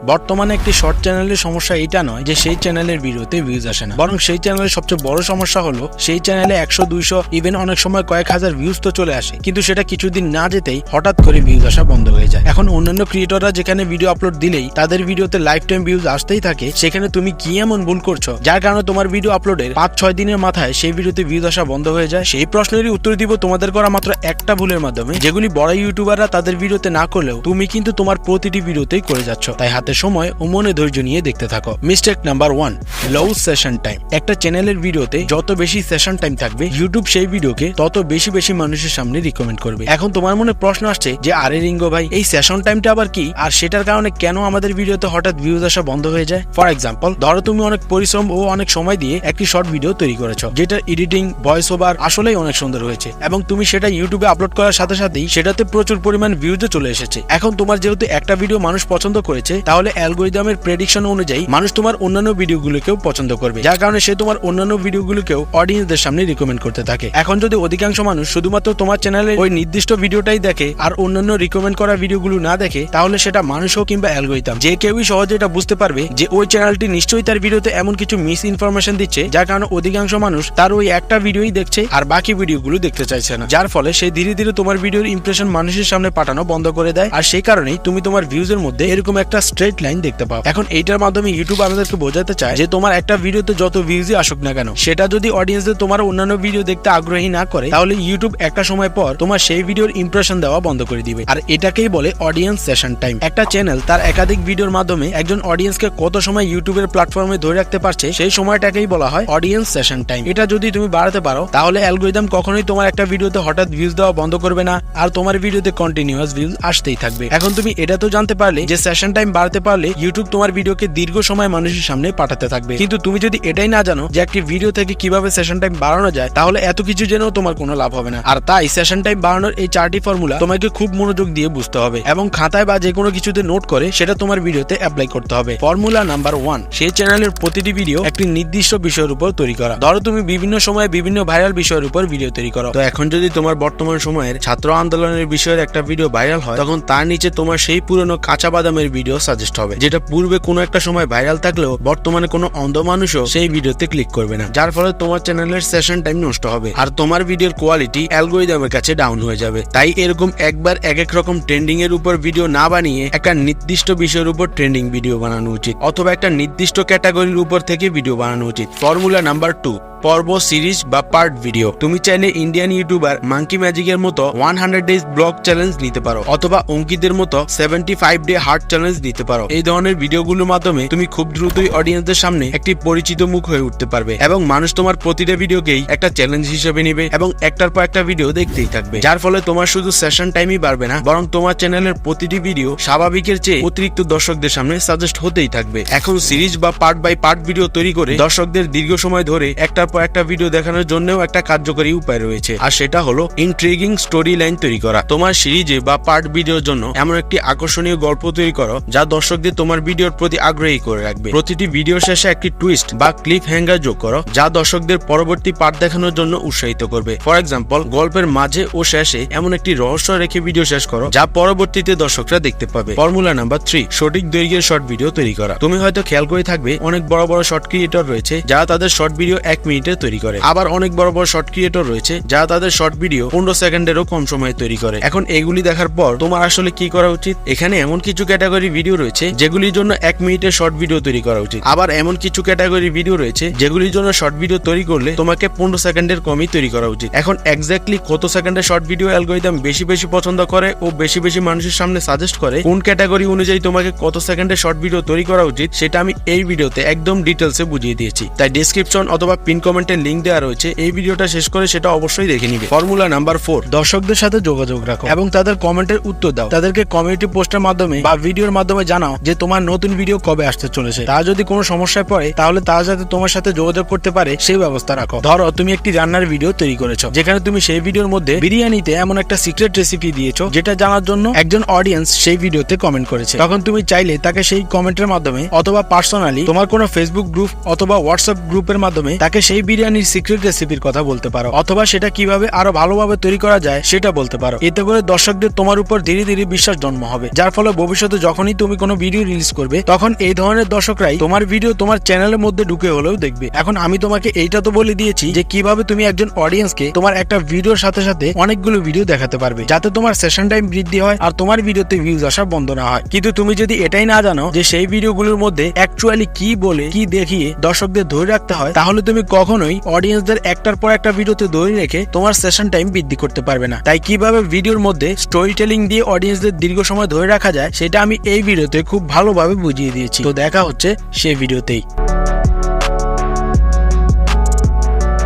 বর্তমানে একটি শর্ট চ্যানেলের সমস্যা এটা নয় যে সেই চ্যানেলের ভিডিওতে ভিউজ আসে না, বরং সেই চ্যানেলের সবচেয়ে বড় সমস্যা হলো সেই চ্যানেলে 100-200 ইভেন অনেক সময় কয়েক হাজার ভিউজ তো চলে আসে, কিন্তু সেটা কিছুদিন না যেতেই হঠাৎ করে ভিউজ আসা বন্ধ হয়ে যায়। এখন অন্যান্য ক্রিয়েটররা যেখানে ভিডিও আপলোড দিলেই তাদের ভিডিওতে লাইফ টাইম ভিউজ আসতেই থাকে, সেখানে তুমি কি এমন ভুল করছো যার কারণে তোমার ভিডিও আপলোডের 5-6 দিনের মাথায় সেই ভিডিওতে ভিউজ আসা বন্ধ হয়ে যায়? সেই প্রশ্নেরই উত্তর দিব তোমাদের করা মাত্র একটা ভুলের মাধ্যমে, যেগুলি বড় ইউটিউবাররা তাদের ভিডিওতে না করলেও তুমি কিন্তু তোমার প্রতিটি ভিডিওতেই করে যাচ্ছ। তাই হাতে সময় ও মনে ধৈর্য নিয়ে দেখতে থাকো। মিস্টেক নাম্বার 1, লো সেশন টাইম। একটা চ্যানেলের ভিডিওতে যত বেশি সেশন টাইম থাকবে, ইউটিউব সেই ভিডিওকে তত বেশি মানুষের সামনে রিকমেন্ড করবে। এখন তোমার মনে প্রশ্ন আসছে যে আরে রিঙ্গো ভাই, এই সেশন টাইমটা আবার কি, আর সেটার কারণে কেন আমাদের ভিডিওতে হঠাৎ ভিউজ আসা বন্ধ হয়ে যায়? ফর এক্সাম্পল, ধরো তুমি অনেক পরিশ্রম ও অনেক সময় দিয়ে একটি শর্ট ভিডিও তৈরি করেছো, যেটা এডিটিং, ভয়েস ওভার আসলেই অনেক সুন্দর হয়েছে, এবং তুমি সেটা ইউটিউবে আপলোড করার সাথে সাথেই সেটাতে প্রচুর পরিমাণ ভিউজও চলে এসেছে। এখন তোমার যেহেতু একটা ভিডিও মানুষ পছন্দ করেছে, তাহলে অ্যালগরিদমের প্রেডিকশন অনুযায়ী মানুষ তোমার অন্যান্য ভিডিওগুলোকেও পছন্দ করবে, যার কারণে সে তোমার অন্যান্য ভিডিওগুলোকেও অডিয়েন্সদের সামনে রিকমেন্ড করতে থাকে। এখন যদি অধিকাংশ মানুষ শুধুমাত্র তোমার চ্যানেলে ওই নির্দিষ্ট ভিডিওটাই দেখে আর অন্যান্য রিকমেন্ড করা ভিডিওগুলো না দেখে, তাহলে সেটা মানুষ হোক কিংবা অ্যালগরিদম, যে কেউই সহজে এটা বুঝতে পারবে যে ওই চ্যানেলটি নিশ্চয়ই তার ভিডিওতে এমন কিছু মিস ইনফরমেশন দিচ্ছে, যার কারণে অধিকাংশ মানুষ তার ওই একটা ভিডিওই দেখছে আর বাকি ভিডিওগুলো দেখতে চাইছে না, যার ফলে সে ধীরে ধীরে তোমার ভিডিওর ইমপ্রেশন মানুষের সামনে পাঠানো বন্ধ করে দেয়। আর সেই কারণেই তুমি তোমার ভিউজের মধ্যে এরকম একটা স্ট্রেট লাইন দেখতে পাও। এখন এইটার মাধ্যমে ইউটিউব আমাদেরকে বোঝাতে চায় যে তোমার একটা ভিডিওতে যত ভিউজই আসুক না কেন, সেটা যদি অডিয়েন্সদের তোমার অন্যান্য ভিডিও দেখতে আগ্রহী না করে, তাহলে ইউটিউব একটা সময় পর তোমার সেই ভিডিওর ইমপ্রেশন দেওয়া বন্ধ করে দিবে। আর এটাকেই বলে অডিয়েন্স সেশন টাইম। একটা চ্যানেল তার একাধিক ভিডিওর মাধ্যমে একজন অডিয়েন্সকে কত সময় ইউটিউবের প্ল্যাটফর্মে ধরে রাখতে পারছে, সেই সময়টাকেই বলা হয় অডিয়েন্স সেশন টাইম। এটা যদি তুমি বাড়াতে পারো, তাহলে অ্যালগরিদম কখনোই তোমার একটা ভিডিওতে হঠাৎ ভিউজ দেওয়া বন্ধ করবে না, আর তোমার ভিডিওতে কন্টিনিউয়াস ভিউজ আসতেই থাকবে। এখন তুমি এটা তো জানতে পারলে যে সেশন টাইম বাড়াতে পারলে ইউটিউব তোমার ভিডিওকে দীর্ঘ সময় মানুষের সামনে পাঠাতে থাকবে, কিন্তু তুমি যদি এটাই না জানো যে একটি ভিডিও থেকে কিভাবে সেশন টাইম বাড়ানো যায়, তাহলে এত কিছু জেনেও তোমার কোনো লাভ হবে না। আর তাই সেশন টাইম বাড়ানোর এই 4টি ফর্মুলা তোমাকে খুব মনোযোগ দিয়ে বুঝতে হবে এবং খাতায় বা যে কোনো কিছুতে নোট করে সেটা তোমার ভিডিওতে অ্যাপ্লাই করতে হবে। ফর্মুলা নাম্বার 1, সেই চ্যানেলের প্রতিটি ভিডিও একটি নির্দিষ্ট বিষয়ের উপর তৈরি করা। ধরো তুমি বিভিন্ন সময়ে বিভিন্ন ভাইরাল বিষয়ের উপর ভিডিও তৈরি করো, তো এখন যদি তোমার বর্তমান সময়ের ছাত্র আন্দোলনের বিষয়ের একটা ভিডিও ভাইরাল হয়, তখন তার নিচে তোমার সেই পুরনো কাঁচা বাদামের ভিডিও সাজেস্ট হবে, যেটা পূর্বে কোনো একটা সময় ভাইরাল থাকলেও বর্তমানে কোনো অন্ধ মানুষও সেই ভিডিওতে ক্লিক করবে না, যার ফলে তোমার চ্যানেলের সেশন টাইম নষ্ট হবে আর তোমার ভিডিওর কোয়ালিটি অ্যালগরিদমের কাছে ডাউন হয়ে যাবে। তাই এরকম একবার এক এক রকম ট্রেন্ডিং এর উপর ভিডিও না বানিয়ে একটা নির্দিষ্ট বিষয়ের উপর ট্রেন্ডিং ভিডিও বানানো উচিত, অথবা একটা নির্দিষ্ট ক্যাটাগরির উপর থেকে ভিডিও বানানো উচিত। ফর্মুলা নাম্বার 2, পর্ব, সিরিজ বা পার্ট ভিডিও। তুমি চাইলে ইন্ডিয়ান ইউটিউবার মাঙ্কি ম্যাজিকের মতো 100 ডেজ ব্লগ চ্যালেঞ্জ নিতে পারো, অথবা অঙ্কিতের মতো 75 ডে হার্ট চ্যালেঞ্জ নিতে পারো। এই ধরনের ভিডিওগুলোর মাধ্যমে তুমি খুব দ্রুতই অডিয়েন্সদের সামনে একটি পরিচিত মুখ হয়ে উঠতে পারবে, এবং মানুষ তোমার প্রতিটা ভিডিওকেই একটা চ্যালেঞ্জ হিসেবে নিবে এবং একটার পর একটা ভিডিও দেখতেই থাকবে, যার ফলে তোমার শুধু সেশন টাইমই বাড়বে না, বরং তোমার চ্যানেলের প্রতিটি ভিডিও স্বাভাবিকের চেয়ে অতিরিক্ত দর্শকদের সামনে সাজেস্ট হতেই থাকবে। এখন সিরিজ বা পার্ট বাই পার্ট ভিডিও তৈরি করে দর্শকদের দীর্ঘ সময় ধরে একটার পর একটা ভিডিও দেখানোর জন্যও একটা কার্যকরী উপায় রয়েছে, আর সেটা হলো ইন্ট্রিগিং স্টোরি লাইন তৈরি করা। তোমার সিরিজে বা পার্ট ভিডিওর জন্য এমন একটি আকর্ষণীয় গল্প তৈরি করো যা দর্শকদের তোমার ভিডিওর প্রতি আগ্রহী করে রাখবে। প্রতিটি ভিডিও শেষে একটি টুইস্ট বা ক্লিপ হ্যাঙ্গার যোগ করো যা দর্শকদের পরবর্তী পার্ট দেখানোর জন্য উৎসাহিত করবে। ফর এক্সাম্পল, গল্পের মাঝে ও শেষে এমন একটি রহস্য রেখে ভিডিও শেষ করো যা পরবর্তীতে দর্শকরা দেখতে পাবে। ফর্মুলা নাম্বার 3, সঠিক দৈর্ঘ্যের শর্ট ভিডিও তৈরি করা। তুমি হয়তো খেয়াল করে থাকবে অনেক বড় বড় শর্ট ক্রিয়েটর রয়েছে যারা তাদের শর্ট ভিডিও 1 মিনিটে তৈরি করে, আবার অনেক বড় বড় শর্ট ক্রিয়েটর রয়েছে যারা তাদের শর্ট ভিডিও 15 সেকেন্ডেরও কম সময়ে তৈরি করে। এখন এগুলি দেখার পর তোমার আসলে কি করা উচিত? এখানে এমন কিছু ক্যাটাগরি ভিডিও রয়েছে যেগুলির জন্য 1 মিনিটের শর্ট ভিডিও তৈরি করা উচিত, আবার এমন কিছু ক্যাটাগরি ভিডিও রয়েছে যেগুলির জন্য শর্ট ভিডিও তৈরি করলে তোমাকে 15 সেকেন্ডের কমই তৈরি করা উচিত। এখন এক্স্যাক্টলি কত সেকেন্ডের শর্ট ভিডিও অ্যালগরিদম বেশি পছন্দ করে ও বেশি মানুষের সামনে সাজেস্ট করে, কোন ক্যাটাগরি অনুযায়ী তোমাকে কত সেকেন্ডের শর্ট ভিডিও তৈরি করা উচিত, সেটা আমি এই ভিডিওতে একদম ডিটেলসে বুঝিয়ে দিয়েছি। তাই ডেসক্রিপশন অথবা পিন কমেন্টের লিংক দেওয়া রয়েছে, এই ভিডিওটা শেষ করে সেটা অবশ্যই দেখে নিবে। ফর্মুলা নাম্বার 4, দর্শকদের সাথে যোগাযোগ রাখো এবং তাদের কমেন্টের উত্তর দাও। তাদেরকে কমিউনিটি পোস্টের মাধ্যমে বা ভিডিওর মাধ্যমে জানাও যে তোমার নতুন ভিডিও কবে আসতে চলেছে। তা যদি কোনো সমস্যায় পড়ে, তাহলে তারা যাতে তোমার সাথে যোগাযোগ করতে পারে সেই ব্যবস্থা রাখো। ধরো তুমি একটি রান্নার ভিডিও তৈরি করেছো, যেখানে তুমি সেই ভিডিওর মধ্যে বিরিয়ানিতে এমন একটা সিক্রেট রেসিপি দিয়েছো যেটা জানার জন্য একজন অডিয়েন্স সেই ভিডিওতে কমেন্ট করেছে। তখন তুমি চাইলে তাকে সেই কমেন্টের মাধ্যমে অথবা পার্সোনালি তোমার কোনো ফেসবুক গ্রুপ অথবা হোয়াটসঅ্যাপ গ্রুপের মাধ্যমে তাকে সেই বিরিয়ানির সিক্রেট রেসিপির কথা বলতে পারো, অথবা সেটা কিভাবে আরো ভালোভাবে তৈরি করা যায় সেটা বলতে পারো। এতে করে দর্শকদের তোমার উপর ধীরে ধীরে বিশ্বাস জন্ম হবে, যার ফলে ভবিষ্যতে যখনই তুমি কোনো কোনো ভিডিও রিলিজ করবে, তখন এই ধরনের দর্শকরাই তোমার ভিডিও তোমার চ্যানেলের মধ্যে ঢুকে হলেও দেখবে। এখন আমি তোমাকে এইটা তো বলে দিয়েছি যে কিভাবে তুমি একজন অডিয়েন্সকে তোমার একটা ভিডিওর সাথে সাথে অনেকগুলো ভিডিও দেখাতে পারবে, যাতে তোমার সেশন টাইম বৃদ্ধি হয় আর তোমার ভিডিওতে ভিউজ আসা বন্ধ না হয়। কিন্তু তুমি যদি এটাই না জানো যে সেই ভিডিওগুলোর মধ্যে অ্যাকচুয়ালি কি বলে কি দেখিয়ে দর্শকদের ধরে রাখতে হয়, তাহলে তুমি কখনোই অডিয়েন্সদের একটার পর একটা ভিডিওতে ধরে রেখে তোমার সেশন টাইম বৃদ্ধি করতে পারবে না। তাই কিভাবে ভিডিওর মধ্যে স্টোরি টেলিং দিয়ে অডিয়েন্সদের দীর্ঘ সময় ধরে রাখা যায় সেটা আমি এই ভিডিওতে খুব ভালোভাবে বুঝিয়ে দিয়েছি। তো দেখা হচ্ছে সেই ভিডিওতেই।